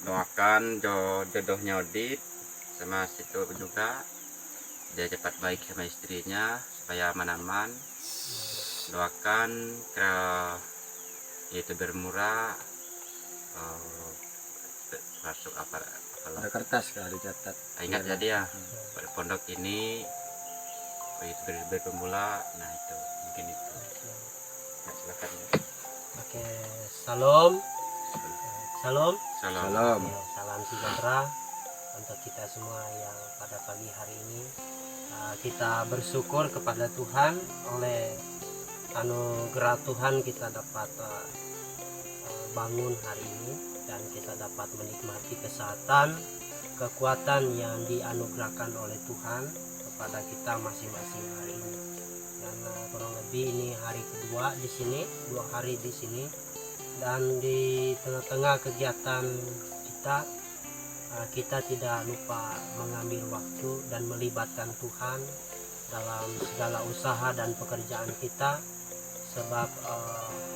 doakan jodohnya Odit sama situ juga, dia cepat baik sama istrinya supaya aman-aman. Doakan youtuber murah masuk apalah ada kertas kah dicatat. ingat jadi ya pada pondok ini youtuber pemula. Nah itu mungkin itu. Nah, silakan. Oke, salam. Salam. Salam. Ya, salam sejahtera untuk kita semua yang pada pagi hari ini kita bersyukur kepada Tuhan, oleh anugerah Tuhan kita dapat bangun hari ini dan kita dapat menikmati kesehatan, kekuatan yang dianugerahkan oleh Tuhan kepada kita masing-masing hari ini. Dan kurang lebih ini hari kedua di sini, 2 hari di sini, dan di tengah-tengah kegiatan kita tidak lupa mengambil waktu dan melibatkan Tuhan dalam segala usaha dan pekerjaan kita, sebab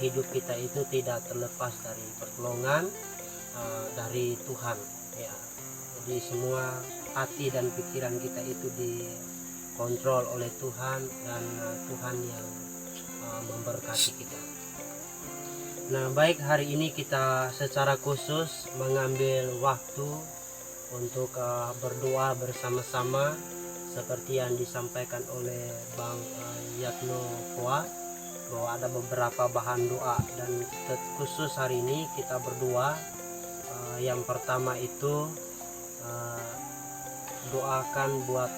hidup kita itu tidak terlepas dari pertolongan dari Tuhan ya. Jadi semua hati dan pikiran kita itu dikontrol oleh Tuhan, dan Tuhan yang memberkati kita. Nah, baik, hari ini kita secara khusus mengambil waktu untuk berdoa bersama-sama seperti yang disampaikan oleh Bang Yatno Poa, bahwa ada beberapa bahan doa, dan khusus hari ini kita berdoa. Yang pertama itu doakan buat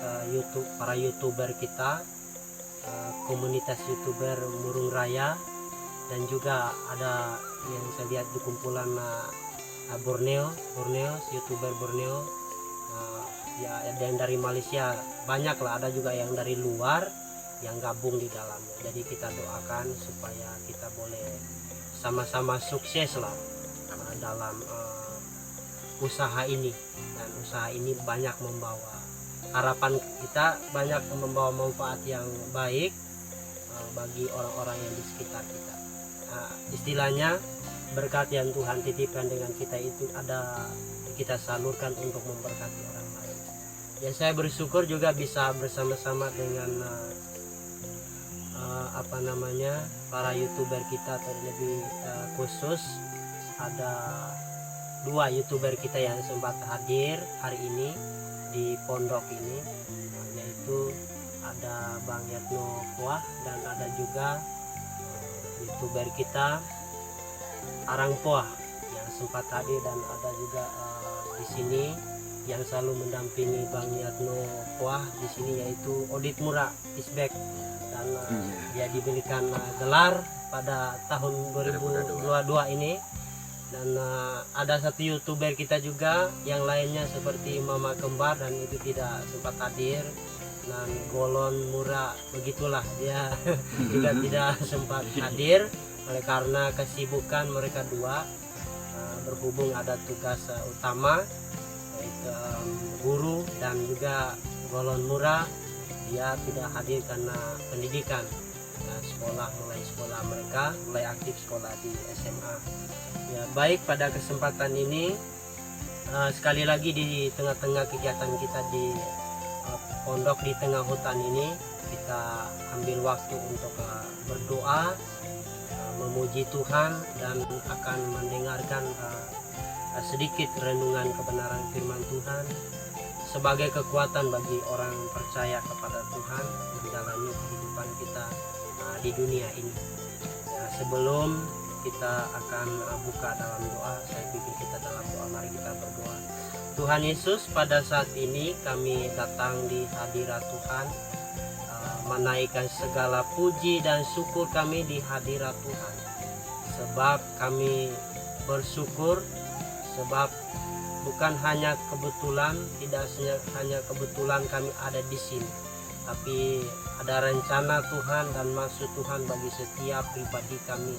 para youtuber kita, komunitas youtuber Murung Raya, dan juga ada yang saya lihat di kumpulan Borneo, youtuber Borneo, ya ada yang dari Malaysia, banyak lah, ada juga yang dari luar yang gabung di dalamnya. Jadi kita doakan supaya kita boleh sama-sama sukses lah dalam usaha ini, dan usaha ini banyak membawa harapan kita, banyak membawa manfaat yang baik bagi orang-orang yang di sekitar kita. Istilahnya berkat yang Tuhan titipkan dengan kita itu ada kita salurkan untuk memberkati orang lain. Ya, saya bersyukur juga bisa bersama-sama dengan para youtuber kita, terlebih khusus ada 2 youtuber kita yang sempat hadir hari ini di pondok ini, yaitu ada Bang Yatno Poa dan ada juga youtuber kita Arang Poa yang sempat hadir, dan ada juga di sini yang selalu mendampingi Bang Yatno Poa di sini, yaitu Odit Mura Isbek, dan dia diberikan gelar pada tahun 2022 ini. Dan ada satu youtuber kita juga yang lainnya seperti Mama Kembar, dan itu tidak sempat hadir, dan Golon Mura begitulah, dia juga tidak sempat hadir oleh karena kesibukan mereka dua, berhubung ada tugas utama yaitu guru, dan juga Golon Mura dia tidak hadir karena pendidikan, mulai mereka mulai aktif sekolah di SMA. Ya, baik, pada kesempatan ini sekali lagi di tengah-tengah kegiatan kita di pondok di tengah hutan ini, kita ambil waktu untuk berdoa, memuji Tuhan, dan akan mendengarkan sedikit renungan kebenaran firman Tuhan sebagai kekuatan bagi orang percaya kepada Tuhan menjalani kehidupan kita di dunia ini. Ya, sebelum kita akan buka dalam doa, saya pikir kita dalam doa, mari kita berdoa. Tuhan Yesus, pada saat ini kami datang di hadirat Tuhan, menaikkan segala puji dan syukur kami di hadirat Tuhan, sebab kami bersyukur, sebab bukan hanya kebetulan, tidak hanya kebetulan kami ada di sini, tapi ada rencana Tuhan dan maksud Tuhan bagi setiap pribadi kami,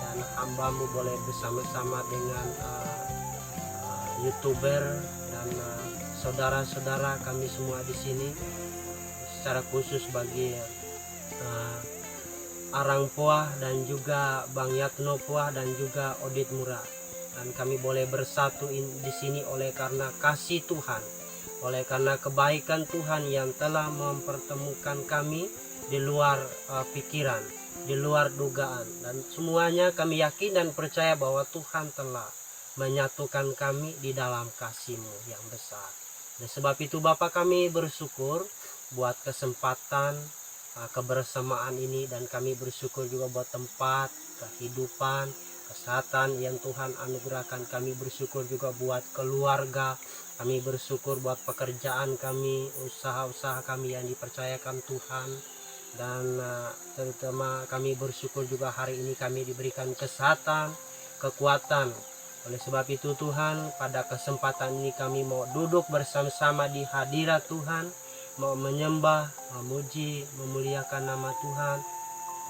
dan hamba-Mu boleh bersama-sama dengan youtuber dan saudara-saudara kami semua di sini, secara khusus bagi Arang Poa dan juga Bang Yatno Poa dan juga Odit Mura. dan kami boleh bersatu di sini oleh karena kasih Tuhan, oleh karena kebaikan Tuhan yang telah mempertemukan kami di luar pikiran, di luar dugaan, dan semuanya kami yakin dan percaya bahwa Tuhan telah menyatukan kami di dalam kasih-Mu yang besar. Dan sebab itu Bapa, kami bersyukur buat kesempatan kebersamaan ini, dan kami bersyukur juga buat tempat, kehidupan, kesehatan yang Tuhan anugerahkan. Kami bersyukur juga buat keluarga, kami bersyukur buat pekerjaan kami, usaha-usaha kami yang dipercayakan Tuhan, dan terutama kami bersyukur juga hari ini kami diberikan kesehatan, kekuatan. Oleh sebab itu Tuhan, pada kesempatan ini kami mau duduk bersama-sama di hadirat Tuhan, mau menyembah, memuji, memuliakan nama Tuhan,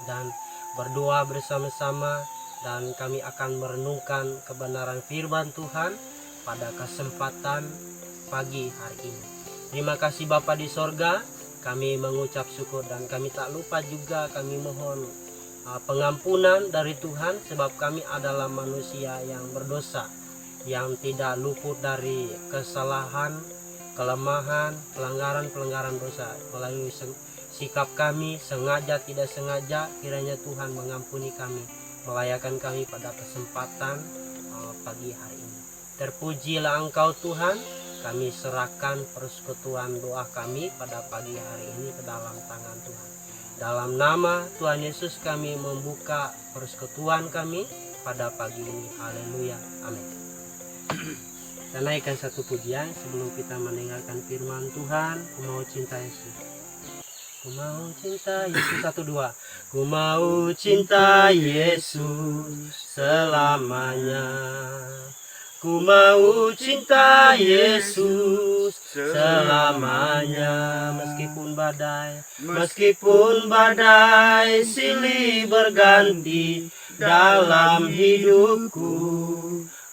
dan berdoa bersama-sama, dan kami akan merenungkan kebenaran firman Tuhan pada kesempatan pagi hari ini. Terima kasih Bapa di sorga, kami mengucap syukur, dan kami tak lupa juga kami mohon pengampunan dari Tuhan, sebab kami adalah manusia yang berdosa, yang tidak luput dari kesalahan, kelemahan, pelanggaran dosa. Melalui sikap kami, sengaja tidak sengaja, kiranya Tuhan mengampuni kami, melayakan kami pada kesempatan pagi hari ini. Terpujilah Engkau Tuhan, kami serahkan persekutuan doa kami pada pagi hari ini ke dalam tangan Tuhan. Dalam nama Tuhan Yesus kami membuka persekutuan kami pada pagi ini. Haleluya, amin. Kita naikkan satu pujian sebelum kita mendengarkan firman Tuhan. Ku mau cinta Yesus, ku mau cinta Yesus. 1, 2. Ku mau cinta Yesus selamanya. Ku mau cinta Yesus selamanya. Meskipun badai silih berganti dalam hidupku,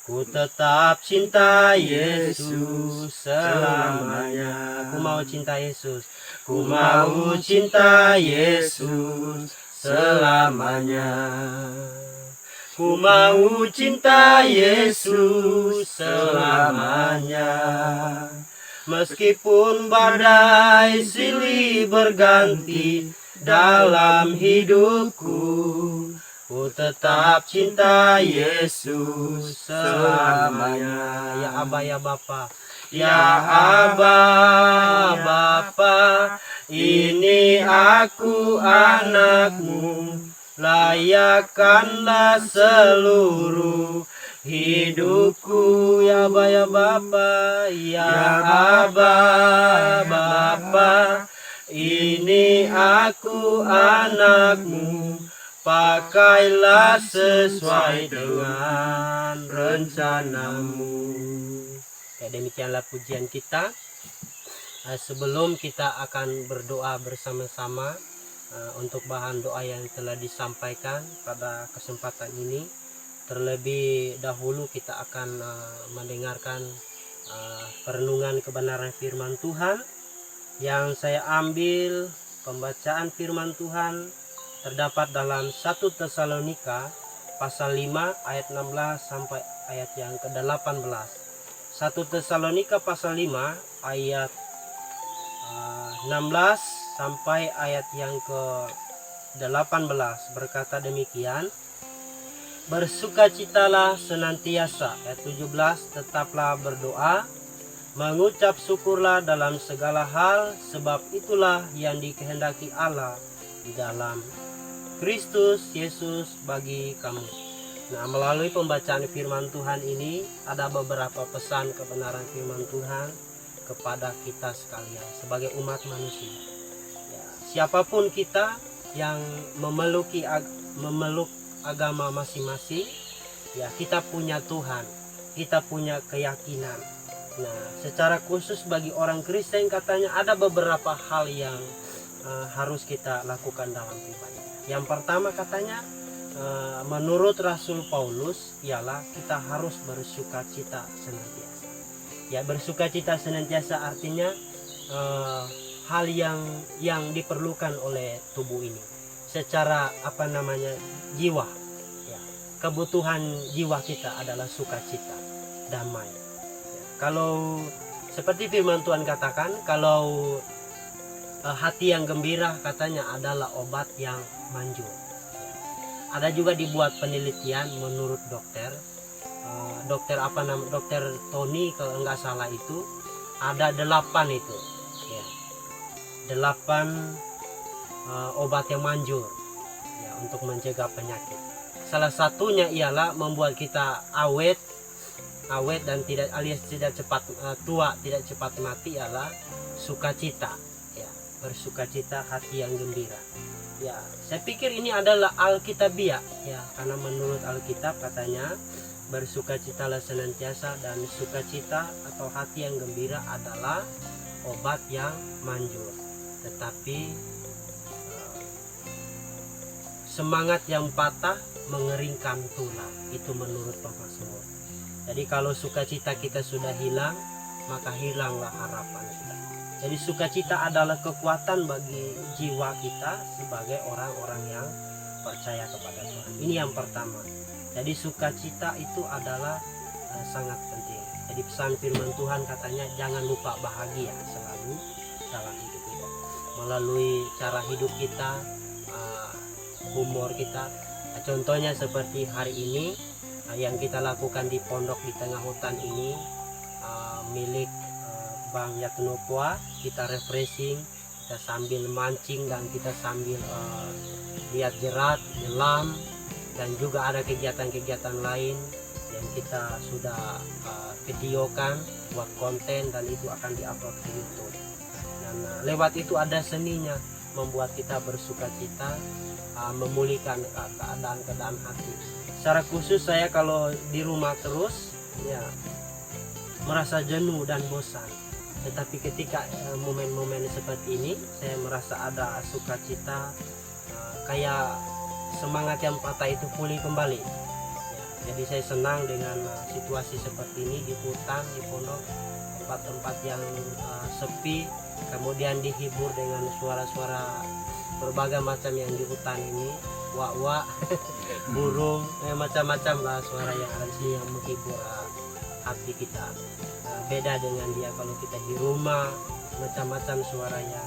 ku tetap cinta Yesus selamanya. Ku mau cinta Yesus, ku mau cinta Yesus selamanya. Ku mau cinta Yesus selamanya. Meskipun badai silih berganti dalam hidupku, ku tetap cinta Yesus selamanya. Ya Aba, ya Bapa, ya Aba, Bapa, ini aku anakmu. Layakkanlah seluruh hidupku, ya Aba, ya Bapa, ya Aba, Bapa, ini aku anakmu. Pakailah sesuai dengan rencanamu. Ya, demikianlah pujian kita. Sebelum kita akan berdoa bersama-sama untuk bahan doa yang telah disampaikan pada kesempatan ini, terlebih dahulu kita akan mendengarkan perenungan kebenaran firman Tuhan. Yang saya ambil pembacaan firman Tuhan terdapat dalam 1 Tesalonika pasal 5 ayat 16 sampai ayat yang ke-18. 1 Tesalonika pasal 5 ayat 16 sampai ayat yang ke-18 berkata demikian. Bersukacitalah senantiasa. Ayat 17, tetaplah berdoa, mengucap syukurlah dalam segala hal, sebab itulah yang dikehendaki Allah di dalam Kristus Yesus bagi kamu. Nah, melalui pembacaan firman Tuhan ini ada beberapa pesan kebenaran firman Tuhan kepada kita sekalian sebagai umat manusia. Ya, siapapun kita yang memeluk agama masing-masing, ya kita punya Tuhan, kita punya keyakinan. Nah, secara khusus bagi orang Kristen katanya ada beberapa hal yang harus kita lakukan dalam ibadah. Yang pertama katanya menurut Rasul Paulus ialah kita harus bersukacita senantiasa. Ya, bersukacita senantiasa artinya hal yang diperlukan oleh tubuh ini secara jiwa. Ya, kebutuhan jiwa kita adalah sukacita, damai. Ya, kalau seperti firman Tuhan katakan, kalau hati yang gembira katanya adalah obat yang manjur. Ada juga dibuat penelitian menurut dokter dokter Tony kalau nggak salah itu ada 8 itu ya, 8 obat yang manjur ya, untuk mencegah penyakit. Salah satunya ialah membuat kita awet dan tidak alias tidak cepat tua, tidak cepat mati, ialah sukacita ya, bersukacita, hati yang gembira ya. Saya pikir ini adalah alkitabiah ya, karena menurut Alkitab katanya bersukacitalah senantiasa, dan sukacita atau hati yang gembira adalah obat yang manjur. Tetapi semangat yang patah mengeringkan tulang, itu menurut pemazmur. Jadi kalau sukacita kita sudah hilang, maka hilanglah harapan kita. Jadi sukacita adalah kekuatan bagi jiwa kita sebagai orang-orang yang percaya kepada Tuhan. Ini yang pertama. Jadi sukacita itu adalah sangat penting. Jadi pesan firman Tuhan katanya jangan lupa bahagia selalu dalam hidup kita. Melalui cara hidup kita, humor kita. Contohnya seperti hari ini yang kita lakukan di pondok di tengah hutan ini, milik Bang Yatnopoa. Kita refreshing, kita sambil mancing dan kita sambil lihat jerat, nyelam, dan juga ada kegiatan-kegiatan lain yang kita sudah videokan buat konten, dan itu akan diupload ke YouTube. Dan lewat itu ada seninya membuat kita bersukacita, memulihkan keadaan hati. Secara khusus saya kalau di rumah terus ya merasa jenuh dan bosan. Tetapi ketika momen-momen seperti ini saya merasa ada sukacita, kayak semangat yang patah itu pulih kembali ya. Jadi saya senang dengan situasi seperti ini di hutan, di pondok, tempat-tempat yang sepi, kemudian dihibur dengan suara-suara berbagai macam yang di hutan ini, wak-wak, burung, macam-macam lah suara yang ada di sini yang menghibur hati kita. Beda dengan dia kalau kita di rumah, macam-macam suaranya,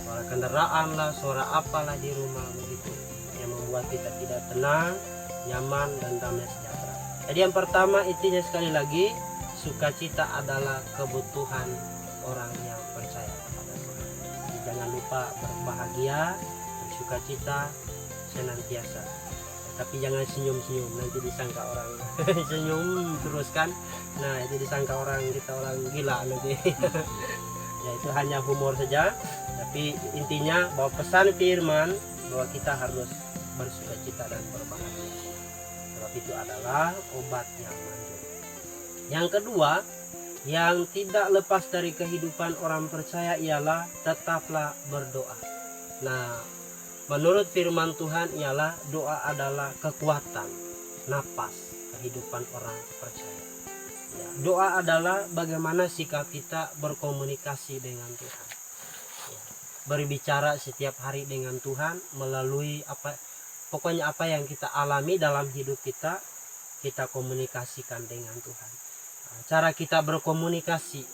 suara kendaraan lah, suara apalah di rumah begitu, yang membuat kita tidak tenang, nyaman, dan damai sejahtera. Jadi yang pertama intinya sekali lagi, sukacita adalah kebutuhan orang yang percaya kepada Tuhan. Jadi jangan lupa berbahagia, bersukacita senantiasa. Tapi jangan senyum-senyum, nanti disangka orang senyum terus kan. Nah itu disangka kita orang gila nanti. Ya itu hanya humor saja. Tapi intinya bahwa pesan firman bahwa kita harus bersukacita dan berbahagia. Sebab itu adalah obat yang manjur. Yang kedua, yang tidak lepas dari kehidupan orang percaya ialah tetaplah berdoa. Nah, menurut firman Tuhan ialah doa adalah kekuatan, napas kehidupan orang percaya. Ya, doa adalah bagaimana sikap kita berkomunikasi dengan Tuhan. Ya, berbicara setiap hari dengan Tuhan melalui pokoknya apa yang kita alami dalam hidup kita, kita komunikasikan dengan Tuhan. Cara kita berkomunikasi,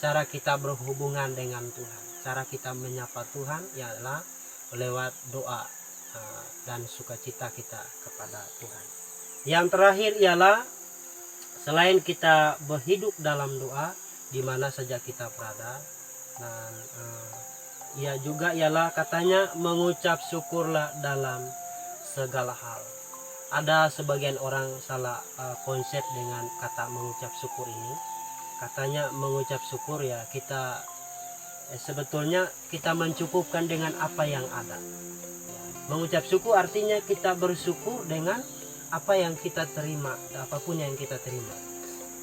cara kita berhubungan dengan Tuhan, cara kita menyapa Tuhan ialah lewat doa dan sukacita kita kepada Tuhan. Yang terakhir ialah selain kita berhidup dalam doa di mana saja kita berada, dan ia juga ialah katanya mengucap syukurlah dalam segala hal. Ada sebagian orang salah konsep dengan kata mengucap syukur ini. Katanya mengucap syukur ya kita sebetulnya kita mencukupkan dengan apa yang ada. Mengucap syukur artinya kita bersyukur dengan apa yang kita terima, apapun yang kita terima.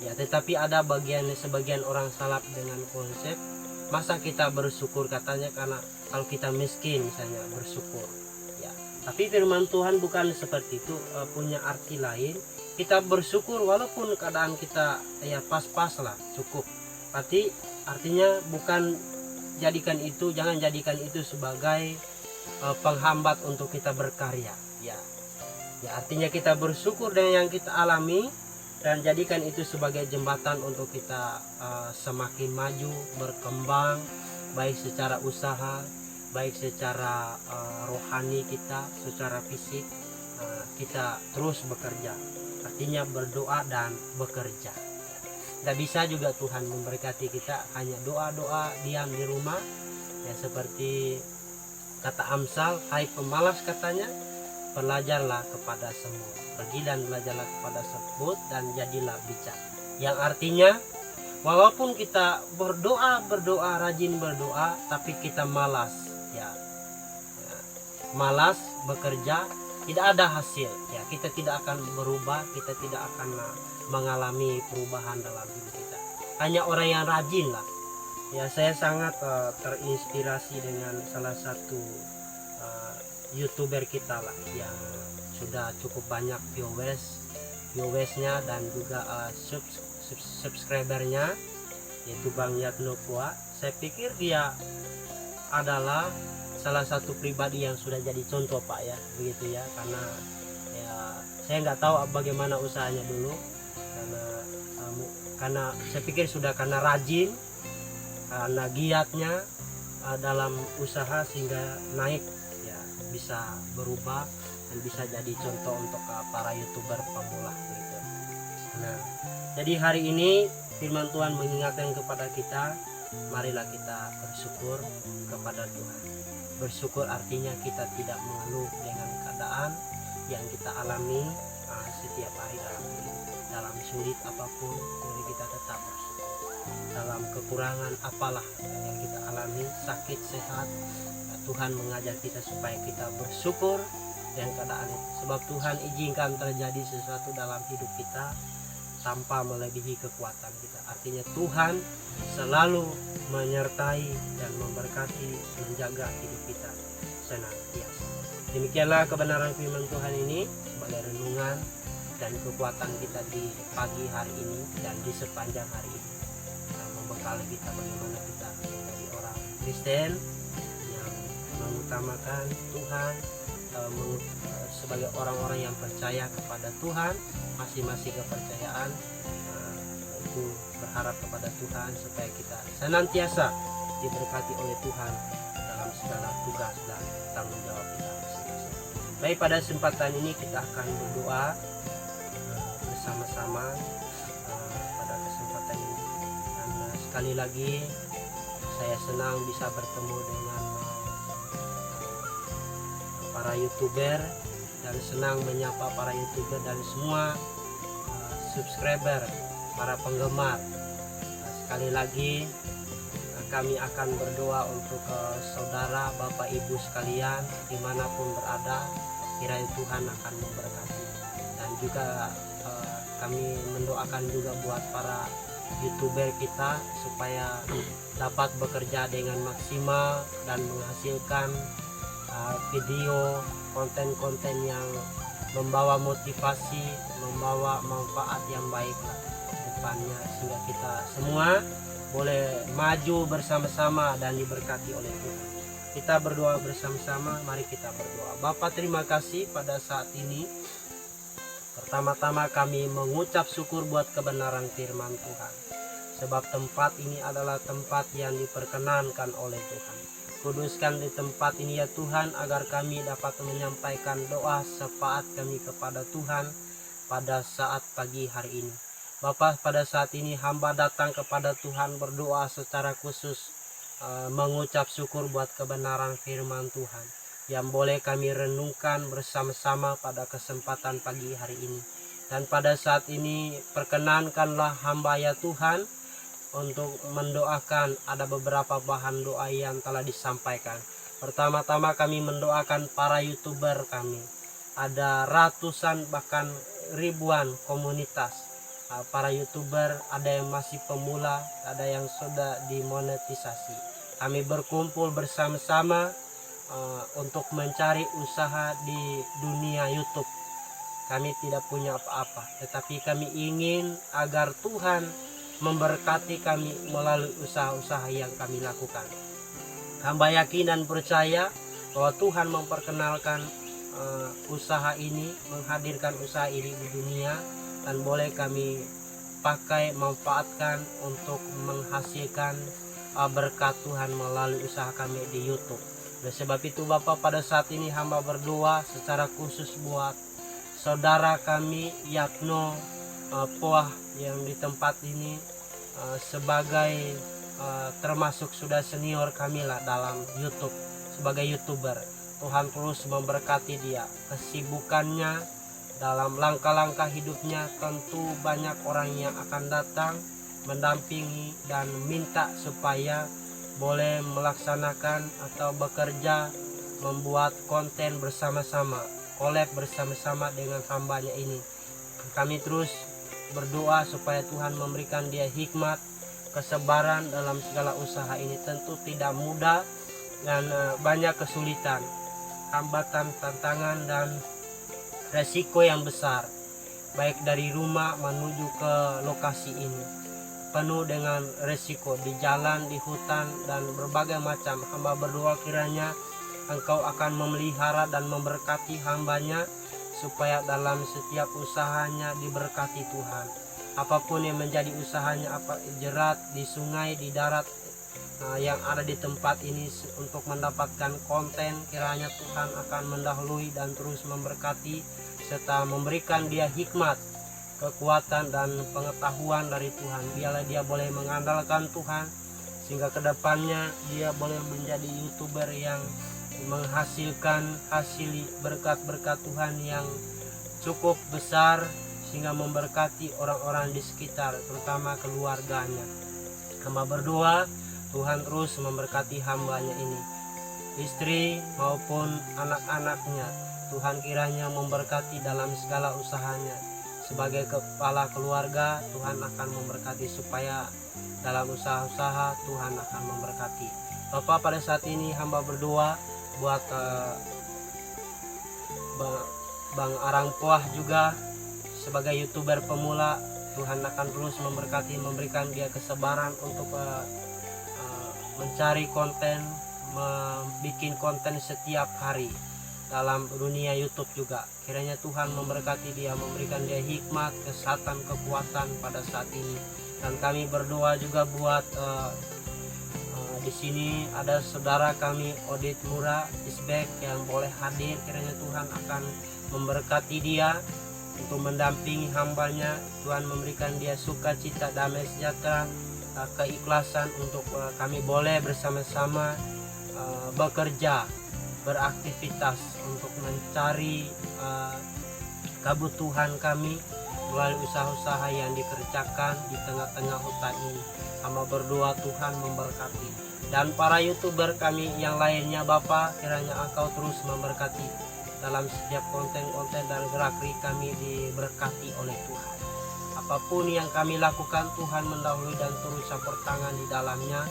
Ya, tetapi ada sebagian orang salah dengan konsep masa kita bersyukur katanya karena kalau kita miskin misalnya bersyukur. Ya, tapi firman Tuhan bukan seperti itu, punya arti lain. Kita bersyukur walaupun keadaan kita ya pas-pas lah, cukup. Tapi artinya jangan jadikan itu sebagai penghambat untuk kita berkarya ya. Ya, artinya kita bersyukur dengan yang kita alami dan jadikan itu sebagai jembatan untuk kita semakin maju, berkembang, baik secara usaha, baik secara rohani kita, secara fisik, kita terus bekerja. Artinya berdoa dan bekerja. Tidak bisa juga Tuhan memberkati kita hanya doa-doa diam di rumah. Ya, seperti kata Amsal, hai pemalas katanya, belajarlah kepada semua. Pergi dan belajarlah kepada sebut dan jadilah bijak. Yang artinya walaupun kita berdoa, rajin berdoa, tapi kita malas, ya, malas bekerja, tidak ada hasil. Ya, kita tidak akan berubah, kita tidak akan mengalami perubahan dalam hidup kita. Hanya orang yang rajin lah. Ya, saya sangat terinspirasi dengan salah satu YouTuber kita lah yang sudah cukup banyak viewersnya dan juga subscribernya, yaitu Bang Yatno Pua. Saya pikir dia adalah salah satu pribadi yang sudah jadi contoh Pak ya, begitu ya, karena ya saya nggak tahu bagaimana usahanya dulu, karena saya pikir sudah karena rajin, karena giatnya dalam usaha sehingga naik, ya bisa berubah dan bisa jadi contoh untuk para YouTuber pemula gitu. Nah, jadi hari ini firman Tuhan mengingatkan kepada kita, marilah kita bersyukur kepada Tuhan. Bersyukur artinya kita tidak mengeluh dengan keadaan yang kita alami setiap hari dalam hidup. Dalam sulit apapun, mari kita tetap bersyukur. Dalam kekurangan apalah yang kita alami, sakit, sehat, Tuhan mengajar kita supaya kita bersyukur dengan keadaan itu. Sebab Tuhan izinkan terjadi sesuatu dalam hidup kita tanpa melebihi kekuatan kita. Artinya Tuhan selalu menyertai dan memberkati, menjaga hidup kita senantiasa. Demikianlah kebenaran firman Tuhan ini sebagai renungan dan kekuatan kita di pagi hari ini dan di sepanjang hari ini, membekali kita bagaimana kita menjadi orang Kristen yang mengutamakan Tuhan, sebagai orang-orang yang percaya kepada Tuhan, masing-masing kepercayaan itu berharap kepada Tuhan supaya kita senantiasa diberkati oleh Tuhan dalam segala tugas dan tanggung jawab kita masing-masing. Baik, pada kesempatan ini kita akan berdoa bersama-sama pada kesempatan ini. Dan sekali lagi saya senang bisa bertemu dengan para YouTuber dan senang menyapa para YouTuber dan semua subscriber, para penggemar. Sekali lagi kami akan berdoa untuk saudara, Bapak Ibu sekalian dimanapun berada, kiranya Tuhan akan memberkati. Dan juga kami mendoakan juga buat para YouTuber kita supaya dapat bekerja dengan maksimal dan menghasilkan video, konten-konten yang membawa motivasi, membawa manfaat yang baik depannya, sehingga kita semua boleh maju bersama-sama dan diberkati oleh Tuhan. Kita berdoa bersama-sama, mari kita berdoa. Bapa, terima kasih pada saat ini. Pertama-tama kami mengucap syukur buat kebenaran firman Tuhan, sebab tempat ini adalah tempat yang diperkenankan oleh Tuhan. Kuduskan di tempat ini ya Tuhan, agar kami dapat menyampaikan doa syafaat kami kepada Tuhan pada saat pagi hari ini. Bapa, pada saat ini hamba datang kepada Tuhan berdoa secara khusus, mengucap syukur buat kebenaran firman Tuhan yang boleh kami renungkan bersama-sama pada kesempatan pagi hari ini. Dan pada saat ini perkenankanlah hamba ya Tuhan untuk mendoakan, ada beberapa bahan doa yang telah disampaikan. Pertama-tama kami mendoakan para YouTuber kami. Ada ratusan bahkan ribuan komunitas para YouTuber, ada yang masih pemula, ada yang sudah dimonetisasi. Kami berkumpul bersama-sama untuk mencari usaha di dunia YouTube. Kami tidak punya apa-apa, tetapi kami ingin agar Tuhan memberkati kami melalui usaha-usaha yang kami lakukan. Hamba yakin dan percaya bahwa Tuhan memperkenalkan usaha ini, menghadirkan usaha ini di dunia, dan boleh kami pakai, manfaatkan untuk menghasilkan berkat Tuhan melalui usaha kami di YouTube. Oleh sebab itu Bapak, pada saat ini hamba berdoa secara khusus buat saudara kami Yatno Poah yang di tempat ini sebagai termasuk sudah senior kami lah dalam YouTube, sebagai YouTuber. Tuhan terus memberkati dia, kesibukannya dalam langkah-langkah hidupnya. Tentu banyak orang yang akan datang mendampingi dan minta supaya boleh melaksanakan atau bekerja membuat konten bersama-sama, collab bersama-sama dengan hambanya ini. Kami terus berdoa supaya Tuhan memberikan dia hikmat, kesabaran dalam segala usaha ini. Tentu tidak mudah dan banyak kesulitan, hambatan, tantangan, dan resiko yang besar, baik dari rumah menuju ke lokasi ini, penuh dengan resiko di jalan, di hutan, dan berbagai macam. Hamba berdoa kiranya Engkau akan memelihara dan memberkati hambanya, supaya dalam setiap usahanya diberkati Tuhan. Apapun yang menjadi usahanya, apa jerat di sungai, di darat, yang ada di tempat ini untuk mendapatkan konten, kiranya Tuhan akan mendahului dan terus memberkati serta memberikan dia hikmat, kekuatan, dan pengetahuan dari Tuhan. Biarlah dia boleh mengandalkan Tuhan sehingga kedepannya dia boleh menjadi YouTuber yang menghasilkan hasil berkat-berkat Tuhan yang cukup besar, sehingga memberkati orang-orang di sekitar, terutama keluarganya. Hamba berdoa Tuhan terus memberkati hambanya ini, istri maupun anak-anaknya. Tuhan kiranya memberkati dalam segala usahanya. Sebagai kepala keluarga, Tuhan akan memberkati supaya dalam usaha-usaha Tuhan akan memberkati. Bapak, pada saat ini hamba berdoa buat Bang Arang Poah juga sebagai YouTuber pemula. Tuhan akan terus memberkati, memberikan dia kesabaran untuk mencari konten, membuat konten setiap hari dalam dunia YouTube juga. Kiranya Tuhan memberkati dia, memberikan dia hikmat, kesehatan, kekuatan pada saat ini. Dan kami berdoa juga buat di sini ada saudara kami Odit Mura Isbek yang boleh hadir. Kiranya Tuhan akan memberkati dia untuk mendampingi hambanya. Tuhan memberikan dia sukacita, damai sejahtera, keikhlasan untuk kami boleh bersama-sama bekerja, beraktivitas untuk mencari kebutuhan kami melalui usaha-usaha yang dikerjakan di tengah-tengah hutan ini. Hamba berdoa Tuhan memberkati. Dan para YouTuber kami yang lainnya Bapak, kiranya Engkau terus memberkati dalam setiap konten-konten dan gerak-gerik kami diberkati oleh Tuhan. Apapun yang kami lakukan, Tuhan mendahului dan turut campur tangan di dalamnya,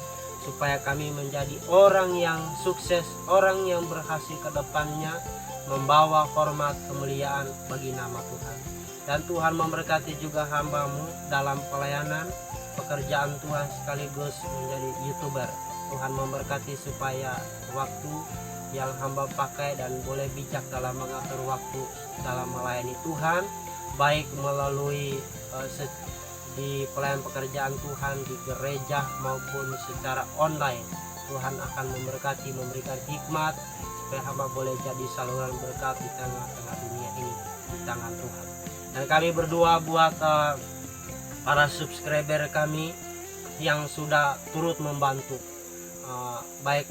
supaya kami menjadi orang yang sukses, orang yang berhasil ke depannya, membawa hormat kemuliaan bagi nama Tuhan. Dan Tuhan memberkati juga hamba-Mu dalam pelayanan pekerjaan Tuhan sekaligus menjadi YouTuber. Tuhan memberkati supaya waktu yang hamba pakai dan boleh bijak dalam mengatur waktu dalam melayani Tuhan, baik melalui di pelayanan pekerjaan Tuhan di gereja maupun secara online. Tuhan akan memberkati, memberikan hikmat supaya hamba boleh jadi saluran berkat di tengah-tengah dunia ini di tangan Tuhan. Dan kami berdoa buat para subscriber kami yang sudah turut membantu, baik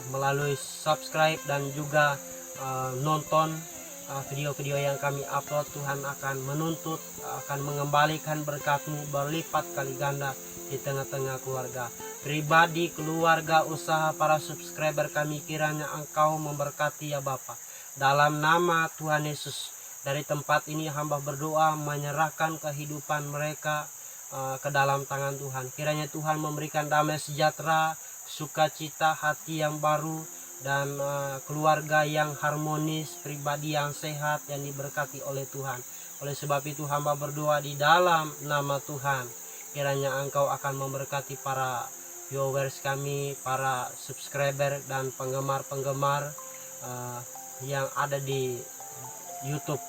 melalui subscribe dan juga nonton video-video yang kami upload. Tuhan akan menuntut, akan mengembalikan berkat-Mu berlipat kali ganda di tengah-tengah keluarga pribadi, keluarga, usaha para subscriber kami. Kiranya Engkau memberkati ya Bapa. Dalam nama Tuhan Yesus, dari tempat ini hamba berdoa menyerahkan kehidupan mereka ke dalam tangan Tuhan. Kiranya Tuhan memberikan damai sejahtera, sukacita, hati yang baru, dan keluarga yang harmonis, pribadi yang sehat, yang diberkati oleh Tuhan. Oleh sebab itu hamba berdoa di dalam nama Tuhan, kiranya Engkau akan memberkati para viewers kami, para subscriber dan penggemar-penggemar yang ada di YouTube.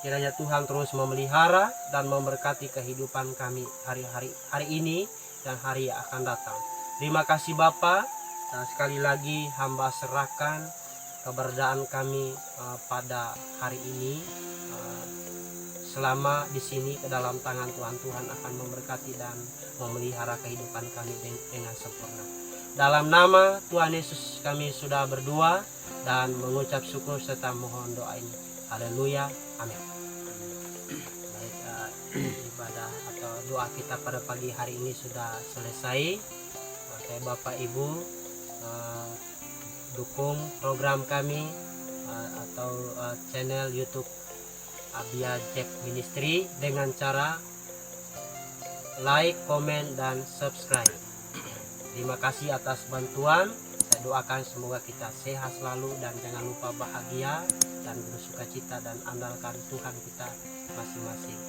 Kiranya Tuhan terus memelihara dan memberkati kehidupan kami hari ini dan hari yang akan datang. Terima kasih Bapa. Dan sekali lagi hamba serahkan keberadaan kami pada hari ini selama di sini ke dalam tangan Tuhan. Tuhan akan memberkati dan memelihara kehidupan kami dengan sempurna. Dalam nama Tuhan Yesus kami sudah berdoa dan mengucap syukur serta mohon doa ini. Haleluya, amin. Baik, ibadah atau doa kita pada pagi hari ini sudah selesai. Oke, Bapak Ibu, dukung program kami atau channel YouTube Abia Jack Ministry dengan cara like, komen, dan subscribe. Terima kasih atas bantuan. Saya doakan semoga kita sehat selalu dan jangan lupa bahagia dan bersukacita dan andalkan Tuhan kita masing-masing.